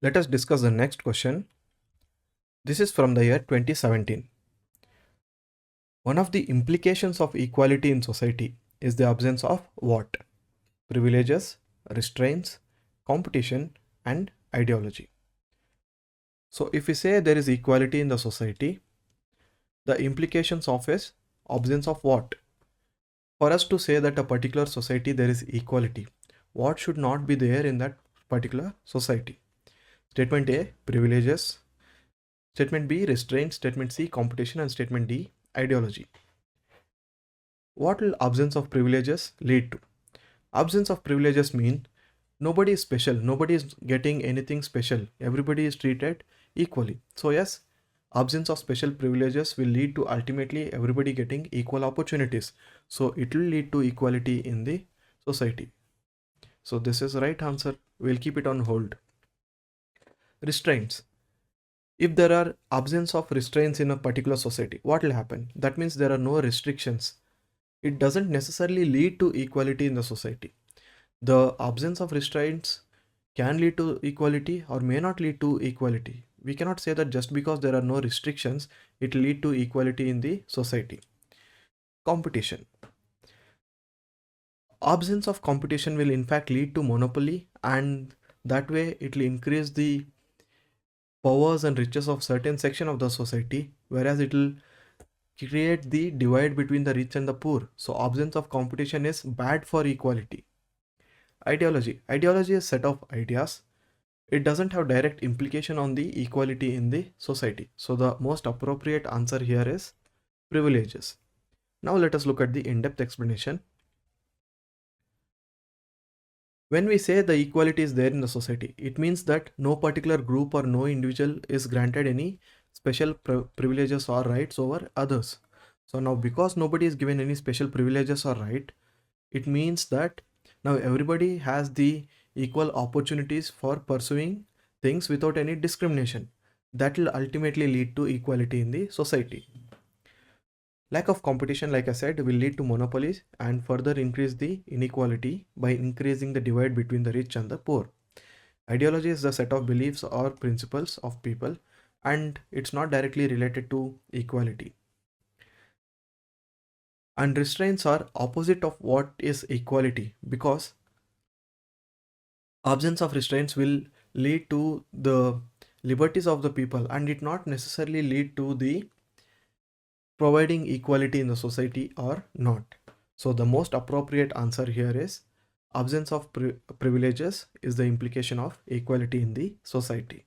Let us discuss the next question. This is from the year 2017. One of the implications of equality in society is the absence of what? Privileges, restraints, competition, and ideology. So if we say there is equality in the society, the implications of is absence of what? For us to say that a particular society there is equality, what should not be there in that particular society? Statement A, privileges. Statement B, restraint. Statement C, competition. And statement D, ideology. What will absence of privileges lead to? Absence of privileges mean nobody is special. Nobody is getting anything special. Everybody is treated equally. So yes, absence of special privileges will lead to ultimately everybody getting equal opportunities. So it will lead to equality in the society. So this is the right answer. We'll keep it on hold. Restraints. If there are absence of restraints in a particular society, what will happen? That means there are no restrictions. It doesn't necessarily lead to equality in the society. The absence of restraints can lead to equality or may not lead to equality. We cannot say that just because there are no restrictions, it will lead to equality in the society. Competition. Absence of competition will in fact lead to monopoly, and that way it will increase the powers and riches of certain section of the society, whereas it will create the divide between the rich and the poor. So absence of competition is bad for equality. Ideology. Ideology is a set of ideas. It doesn't have direct implication on the equality in the society. So the most appropriate answer here is privileges. Now let us look at the in-depth explanation. When we say the equality is there in the society, it means that no particular group or no individual is granted any special privileges or rights over others. So now because nobody is given any special privileges or right, it means that now everybody has the equal opportunities for pursuing things without any discrimination. That will ultimately lead to equality in the society. Lack of competition, like I said, will lead to monopolies and further increase the inequality by increasing the divide between the rich and the poor. Ideology is the set of beliefs or principles of people, and it's not directly related to equality. And restraints are opposite of what is equality, because absence of restraints will lead to the liberties of the people and it not necessarily lead to the providing equality in the society or not. So the most appropriate answer here is absence of privileges is the implication of equality in the society.